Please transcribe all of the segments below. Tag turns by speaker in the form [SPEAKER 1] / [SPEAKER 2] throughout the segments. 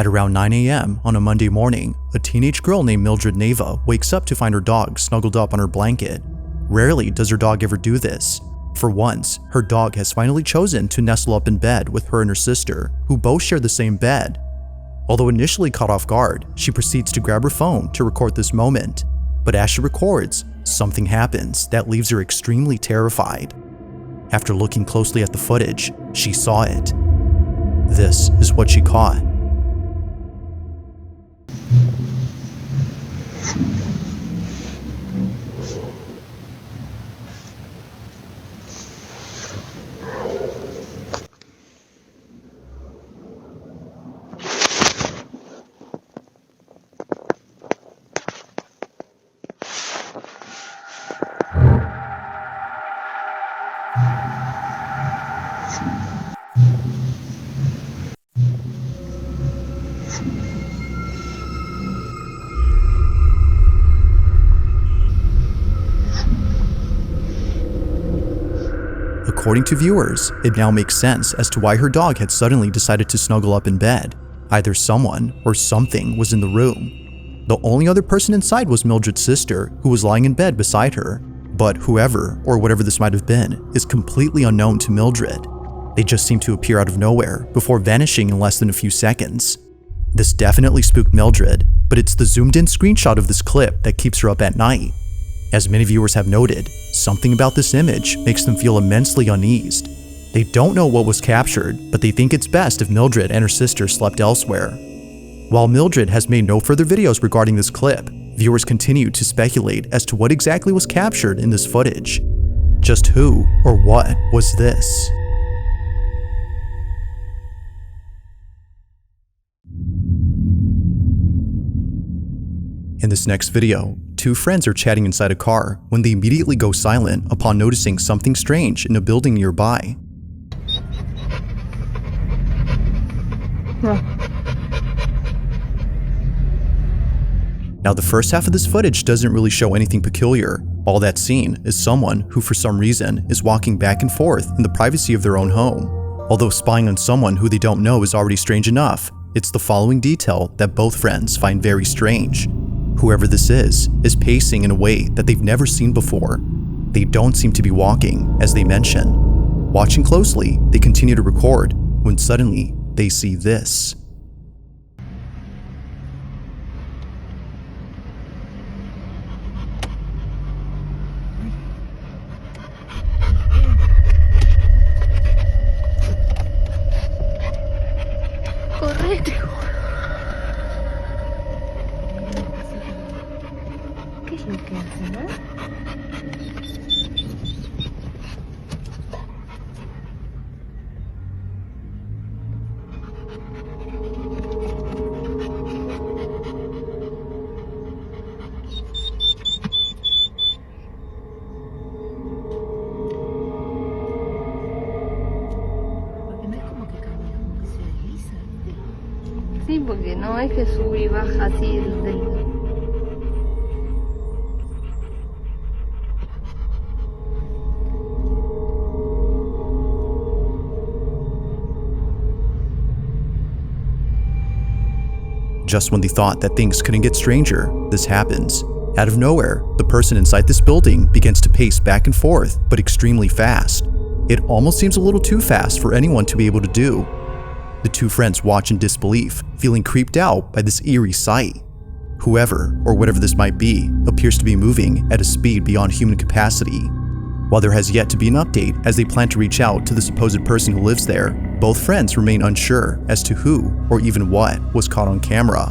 [SPEAKER 1] At around 9 a.m. on a Monday morning, a teenage girl named Mildred Neva wakes up to find her dog snuggled up on her blanket. Rarely does her dog ever do this. For once, her dog has finally chosen to nestle up in bed with her and her sister, who both share the same bed. Although initially caught off guard, she proceeds to grab her phone to record this moment. But as she records, something happens that leaves her extremely terrified. After looking closely at the footage, she saw it. This is what she caught. According to viewers, it now makes sense as to why her dog had suddenly decided to snuggle up in bed. Either someone or something was in the room. The only other person inside was Mildred's sister, who was lying in bed beside her. But whoever, or whatever this might have been, is completely unknown to Mildred. They just seem to appear out of nowhere before vanishing in less than a few seconds. This definitely spooked Mildred, but it's the zoomed-in screenshot of this clip that keeps her up at night. As many viewers have noted, something about this image makes them feel immensely uneased. They don't know what was captured, but they think it's best if Mildred and her sister slept elsewhere. While Mildred has made no further videos regarding this clip, viewers continue to speculate as to what exactly was captured in this footage. Just who or what was this? In this next video, two friends are chatting inside a car when they immediately go silent upon noticing something strange in a building nearby. Now, the first half of this footage doesn't really show anything peculiar. All that's seen is someone who for some reason is walking back and forth in the privacy of their own home. Although spying on someone who they don't know is already strange enough, it's the following detail that both friends find very strange. Whoever this is pacing in a way that they've never seen before. They don't seem to be walking, as they mention. Watching closely, they continue to record, when suddenly they see this.
[SPEAKER 2] Correte. ¿Qué es lo que hace, no? Sí, porque no es que sube y baja así del...
[SPEAKER 1] Just when they thought that things couldn't get stranger, this happens. Out of nowhere, the person inside this building begins to pace back and forth, but extremely fast. It almost seems a little too fast for anyone to be able to do. The two friends watch in disbelief, feeling creeped out by this eerie sight. Whoever, or whatever this might be, appears to be moving at a speed beyond human capacity. While there has yet to be an update as they plan to reach out to the supposed person who lives there, both friends remain unsure as to who, or even what, was caught on camera.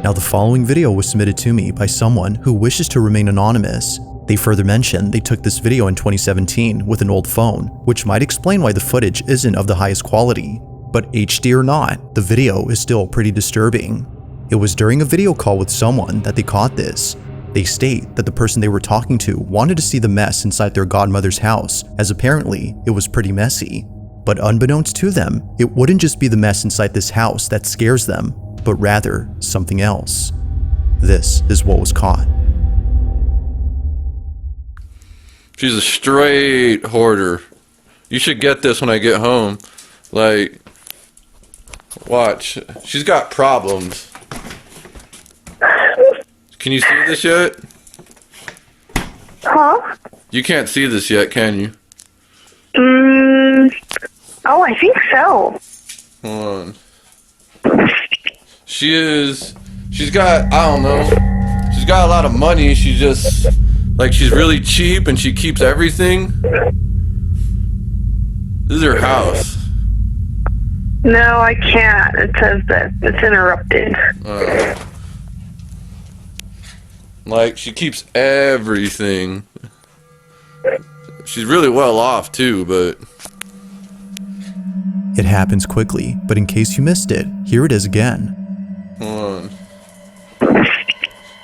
[SPEAKER 1] Now, the following video was submitted to me by someone who wishes to remain anonymous. They further mention they took this video in 2017 with an old phone, which might explain why the footage isn't of the highest quality. But HD or not, the video is still pretty disturbing. It was during a video call with someone that they caught this. They state that the person they were talking to wanted to see the mess inside their godmother's house, as apparently it was pretty messy. But unbeknownst to them, it wouldn't just be the mess inside this house that scares them, but rather something else. This is what was caught.
[SPEAKER 3] She's a straight hoarder. You should get this when I get home. Like, watch. She's got problems. Can you see this yet?
[SPEAKER 4] Huh?
[SPEAKER 3] You can't see this yet, can you?
[SPEAKER 4] Oh, I think so.
[SPEAKER 3] Hold on. She's got, I don't know. She's got a lot of money. She just, like, she's really cheap and she keeps everything. This is her house.
[SPEAKER 4] No, I can't. It says that it's interrupted.
[SPEAKER 3] Like, she keeps everything. She's really well off, too, but...
[SPEAKER 1] It happens quickly, but in case you missed it, here it is again.
[SPEAKER 3] Hold on.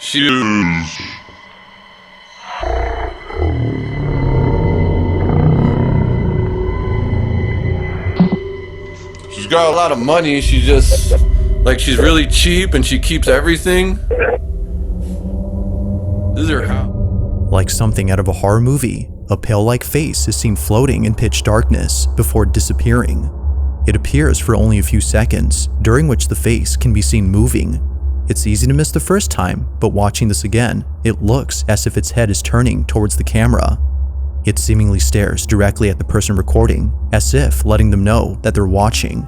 [SPEAKER 3] She's got a lot of money. She just, like, she's really cheap and she keeps everything. This is her house.
[SPEAKER 1] Like something out of a horror movie, a pale-like face is seen floating in pitch darkness before disappearing. It appears for only a few seconds, during which the face can be seen moving. It's easy to miss the first time, but watching this again, it looks as if its head is turning towards the camera. It seemingly stares directly at the person recording, as if letting them know that they're watching.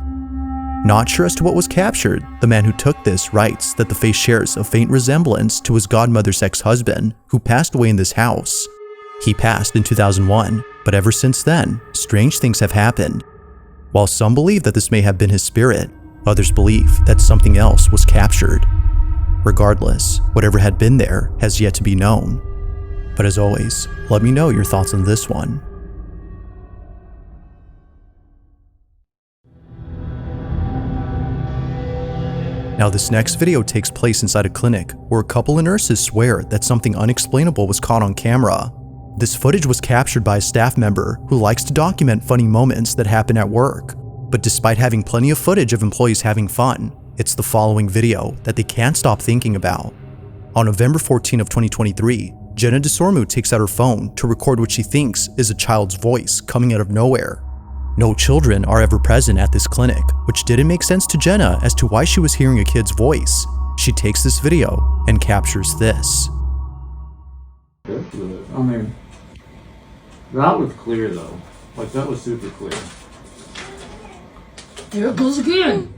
[SPEAKER 1] Not sure as to what was captured, the man who took this writes that the face shares a faint resemblance to his godmother's ex-husband, who passed away in this house. He passed in 2001, but ever since then, strange things have happened. While some believe that this may have been his spirit, others believe that something else was captured. Regardless, whatever had been there has yet to be known. But as always, let me know your thoughts on this one. Now this next video takes place inside a clinic where a couple of nurses swear that something unexplainable was caught on camera. This footage was captured by a staff member who likes to document funny moments that happen at work. But despite having plenty of footage of employees having fun, it's the following video that they can't stop thinking about. On November 14 of 2023, Jenna DeSormu takes out her phone to record what she thinks is a child's voice coming out of nowhere. No children are ever present at this clinic, which didn't make sense to Jenna as to why she was hearing a kid's voice. She takes this video and captures this.
[SPEAKER 5] I mean, that was clear though. Like, that was super clear.
[SPEAKER 6] Here it goes again.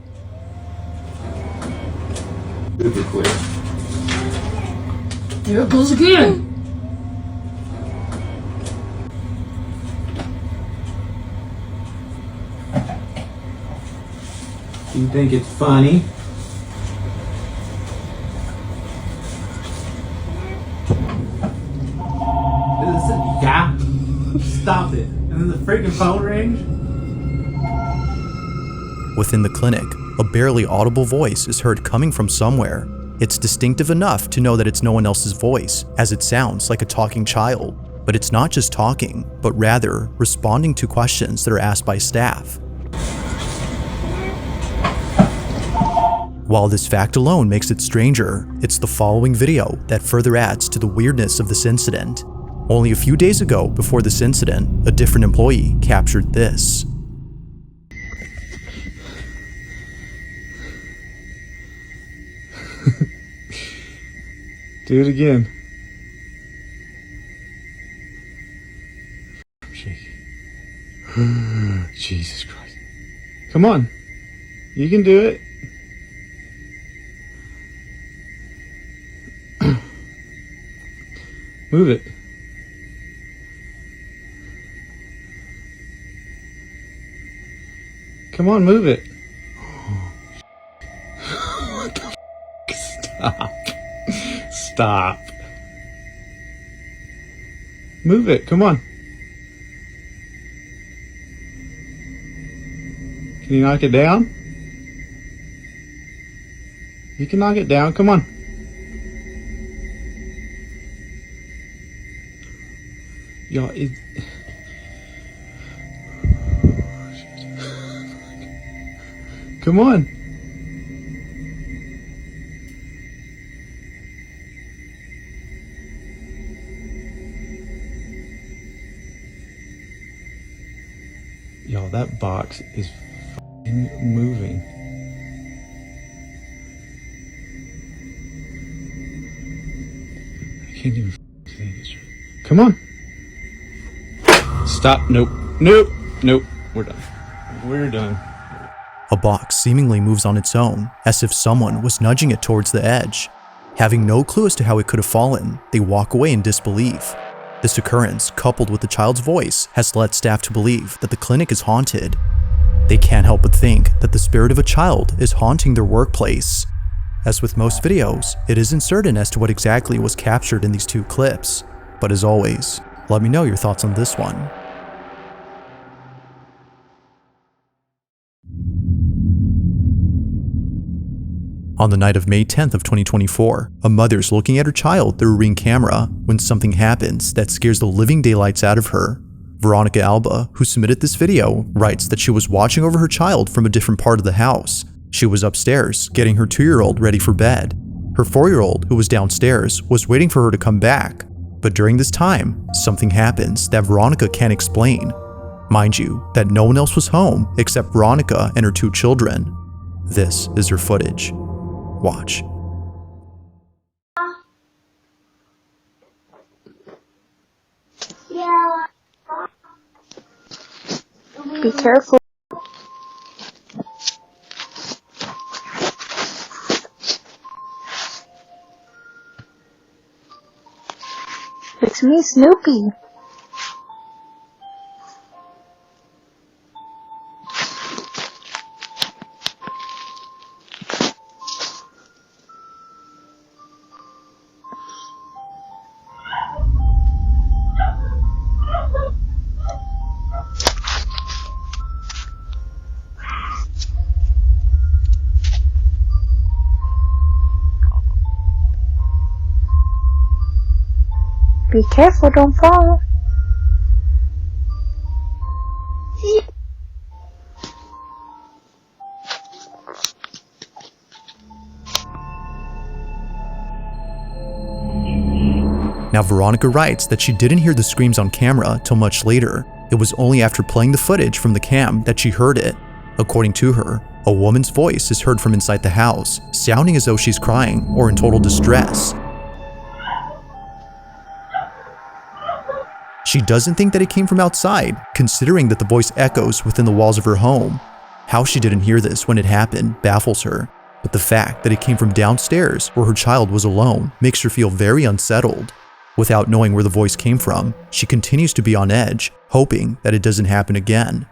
[SPEAKER 5] Super clear.
[SPEAKER 6] Here it goes again.
[SPEAKER 5] You think it's funny? Yeah. Stop it. And then the freaking phone rings.
[SPEAKER 1] Within the clinic, a barely audible voice is heard coming from somewhere. It's distinctive enough to know that it's no one else's voice, as it sounds like a talking child. But it's not just talking, but rather responding to questions that are asked by staff. While this fact alone makes it stranger, it's the following video that further adds to the weirdness of this incident. Only a few days ago, before this incident, a different employee captured this.
[SPEAKER 5] Do it again. I'm shaking. Jesus Christ. Come on. You can do it. Move it. Come on, move it. What the f? Stop. Stop. Move it, come on. Can you knock it down? You can knock it down, come on. Y'all, come on.
[SPEAKER 7] Y'all, that box is f***ing moving. I can't even say this. Come on. Stop. Nope. Nope. Nope. We're done. We're done.
[SPEAKER 1] A box seemingly moves on its own, as if someone was nudging it towards the edge. Having no clue as to how it could have fallen, they walk away in disbelief. This occurrence, coupled with the child's voice, has led staff to believe that the clinic is haunted. They can't help but think that the spirit of a child is haunting their workplace. As with most videos, it isn't certain as to what exactly was captured in these 2 clips. But as always, let me know your thoughts on this one. On the night of May 10th of 2024, a mother's looking at her child through a Ring camera when something happens that scares the living daylights out of her. Veronica Alba, who submitted this video, writes that she was watching over her child from a different part of the house. She was upstairs, getting her 2-year-old ready for bed. Her 4-year-old, who was downstairs, was waiting for her to come back. But during this time, something happens that Veronica can't explain. Mind you, that no one else was home except Veronica and her 2 children. This is her footage. Watch.
[SPEAKER 4] Be careful. It's me, Snoopy. Be careful, don't fall.
[SPEAKER 1] Now Veronica writes that she didn't hear the screams on camera till much later. It was only after playing the footage from the cam that she heard it. According to her, a woman's voice is heard from inside the house, sounding as though she's crying or in total distress. She doesn't think that it came from outside, considering that the voice echoes within the walls of her home. How she didn't hear this when it happened baffles her, but the fact that it came from downstairs where her child was alone makes her feel very unsettled. Without knowing where the voice came from, she continues to be on edge, hoping that it doesn't happen again.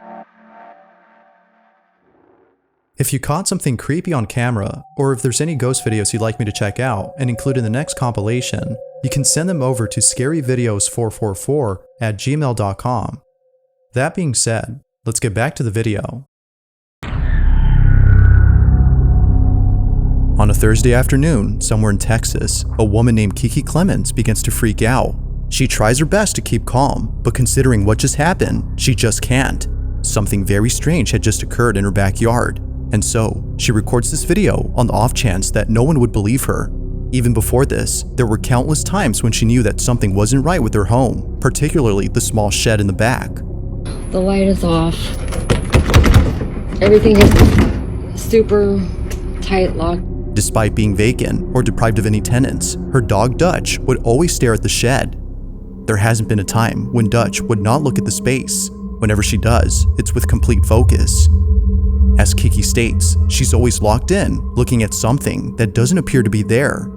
[SPEAKER 1] If you caught something creepy on camera, or if there's any ghost videos you'd like me to check out and include in the next compilation, you can send them over to scaryvideos444@gmail.com. That being said, let's get back to the video. On a Thursday afternoon, somewhere in Texas, a woman named Kiki Clemens begins to freak out. She tries her best to keep calm, but considering what just happened, she just can't. Something very strange had just occurred in her backyard, and so she records this video on the off chance that no one would believe her. Even before this, there were countless times when she knew that something wasn't right with her home, particularly the small shed in the back.
[SPEAKER 6] The light is off. Everything is super tight locked.
[SPEAKER 1] Despite being vacant or deprived of any tenants, her dog Dutch would always stare at the shed. There hasn't been a time when Dutch would not look at the space. Whenever she does, it's with complete focus. As Kiki states, she's always locked in, looking at something that doesn't appear to be there.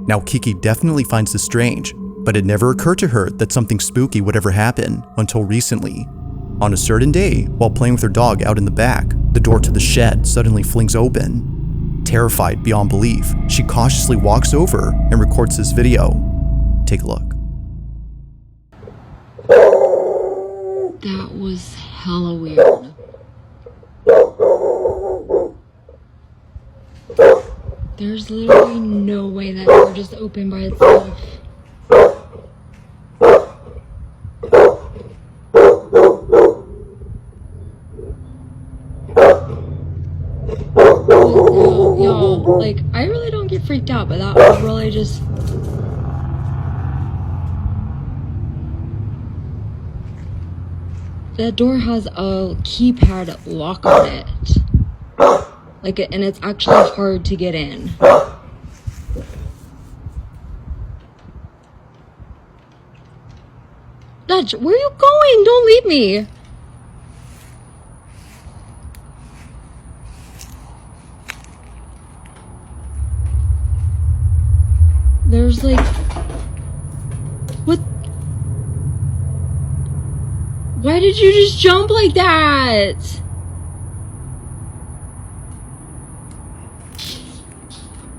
[SPEAKER 1] Now Kiki definitely finds this strange, but it never occurred to her that something spooky would ever happen until recently. On a certain day, while playing with her dog out in the back, the door to the shed suddenly flings open. Terrified beyond belief, she cautiously walks over and records this video. Take a look.
[SPEAKER 6] That was hella weird. There's literally no way that door just opened by itself. Y'all, like, I really don't get freaked out, but that was really just... That door has a keypad lock on it. And it's actually hard to get in. Dutch, where are you going? Don't leave me. There's what? Why did you just jump like that?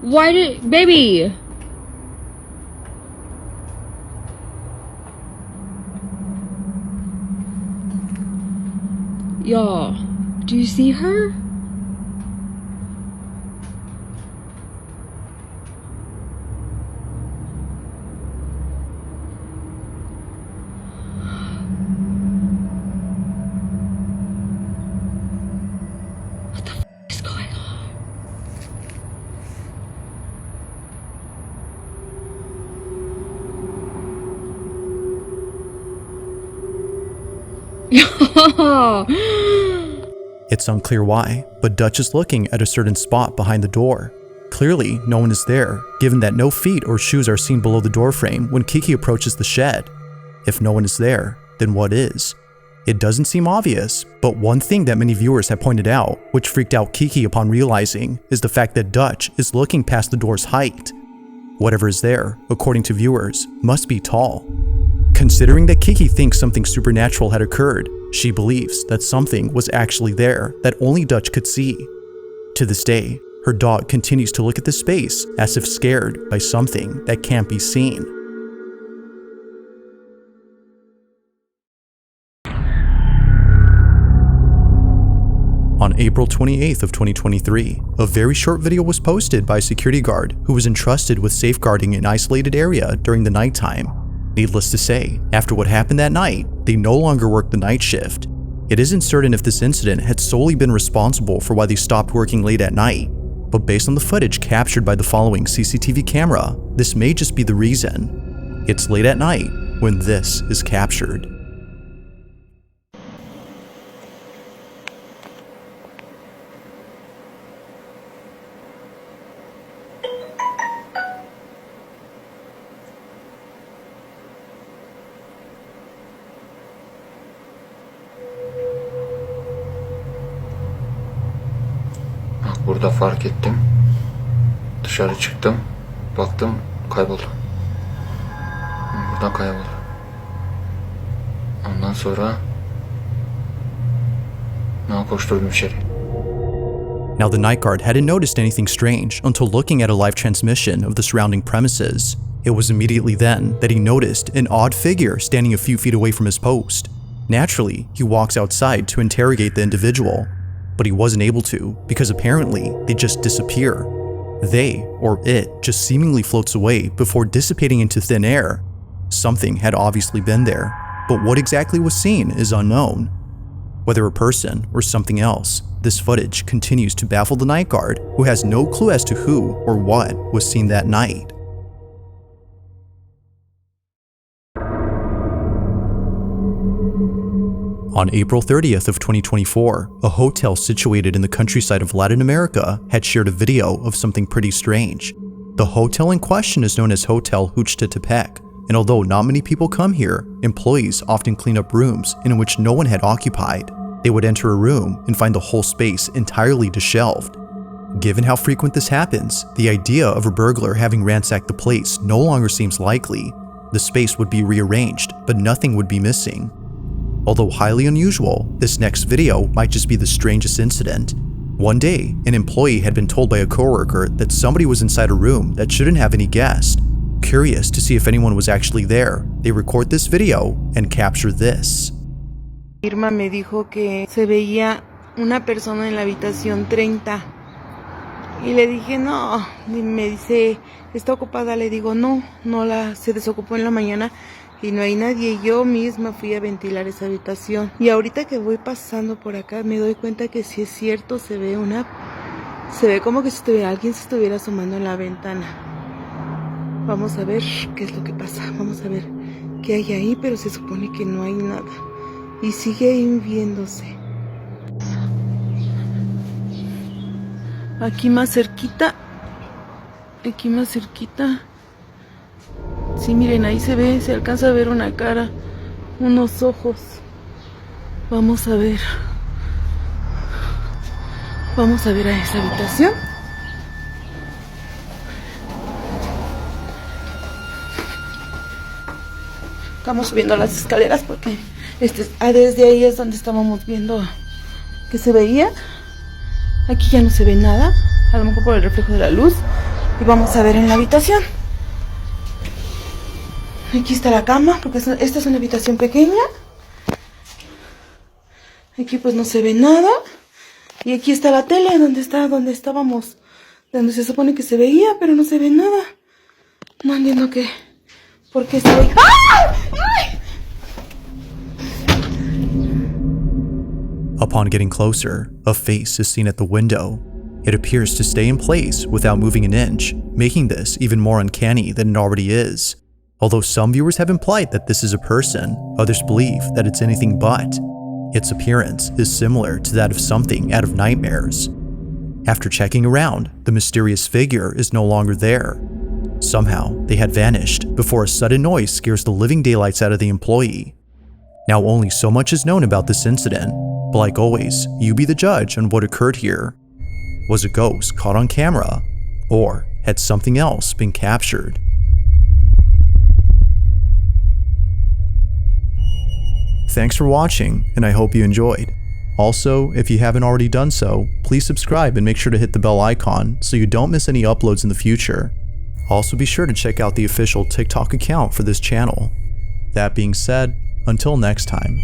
[SPEAKER 6] Why did, baby? Y'all, do you see her? What the f is going on?
[SPEAKER 1] It's unclear why, but Dutch is looking at a certain spot behind the door. Clearly, no one is there, given that no feet or shoes are seen below the doorframe when Kiki approaches the shed. If no one is there, then what is? It doesn't seem obvious, but one thing that many viewers have pointed out, which freaked out Kiki upon realizing, is the fact that Dutch is looking past the door's height. Whatever is there, according to viewers, must be tall. Considering that Kiki thinks something supernatural had occurred, she believes that something was actually there that only Dutch could see. To this day, her dog continues to look at the space as if scared by something that can't be seen. On April 28th of 2023, a very short video was posted by a security guard who was entrusted with safeguarding an isolated area during the nighttime. Needless to say, after what happened that night, they no longer worked the night shift. It isn't certain if this incident had solely been responsible for why they stopped working late at night, but based on the footage captured by the following CCTV camera, this may just be the reason. It's late at night when this is captured.
[SPEAKER 8] Burada fark ettim. Dışarı çıktım. Baktım kayboldu. Buradan kayboldu. Ondan sonra koşturdum içeri.
[SPEAKER 1] Now the night guard hadn't noticed anything strange until looking at a live transmission of the surrounding premises. It was immediately then that he noticed an odd figure standing a few feet away from his post. Naturally, he walks outside to interrogate the individual, but he wasn't able to because apparently they just disappear. They, or it, just seemingly floats away before dissipating into thin air. Something had obviously been there, but what exactly was seen is unknown. Whether a person or something else, this footage continues to baffle the night guard, who has no clue as to who or what was seen that night. On April 30th of 2024, a hotel situated in the countryside of Latin America had shared a video of something pretty strange. The hotel in question is known as Hotel Huchtepec, and although not many people come here, employees often clean up rooms in which no one had occupied. They would enter a room and find the whole space entirely disheveled. Given how frequent this happens, the idea of a burglar having ransacked the place no longer seems likely. The space would be rearranged, but nothing would be missing. Although highly unusual, this next video might just be the strangest incident. One day, an employee had been told by a coworker that somebody was inside a room that shouldn't have any guests. Curious to see if anyone was actually there, they record this video and capture this.
[SPEAKER 9] Irma me dijo que se veía una persona en la habitación 30 y le dije no, y me dice, ¿está ocupada? Le digo no, se desocupó en la mañana y no hay nadie. Yo misma fui a ventilar esa habitación y ahorita que voy pasando por acá me doy cuenta que si es cierto, se ve como que si alguien se estuviera asomando en la ventana. Vamos a ver qué es lo que pasa, vamos a ver qué hay ahí, pero se supone que no hay nada. Y sigue ahí viéndose. Aquí más cerquita. Aquí más cerquita. Sí, miren, ahí se ve, se alcanza a ver una cara, unos ojos. Vamos a ver. Vamos a ver a esa habitación. Estamos subiendo las escaleras porque desde ahí es donde estábamos viendo que se veía. Aquí ya no se ve nada, a lo mejor por el reflejo de la luz. Y vamos a ver en la habitación. Aquí está la cama, porque esta es una habitación pequeña. Aquí pues no se ve nada. Y aquí está la tele, donde estábamos, donde se supone que se veía, pero no se ve nada. No entiendo por qué se ve. ¡Ah! ¡Ay!
[SPEAKER 1] Upon getting closer, a face is seen at the window. It appears to stay in place without moving an inch, making this even more uncanny than it already is. Although some viewers have implied that this is a person, others believe that it's anything but. Its appearance is similar to that of something out of nightmares. After checking around, the mysterious figure is no longer there. Somehow, they had vanished before a sudden noise scares the living daylights out of the employee. Now only so much is known about this incident, but like always, you be the judge on what occurred here. Was a ghost caught on camera, or had something else been captured? Thanks for watching, and I hope you enjoyed. Also, if you haven't already done so, please subscribe and make sure to hit the bell icon so you don't miss any uploads in the future. Also be sure to check out the official TikTok account for this channel. That being said, until next time.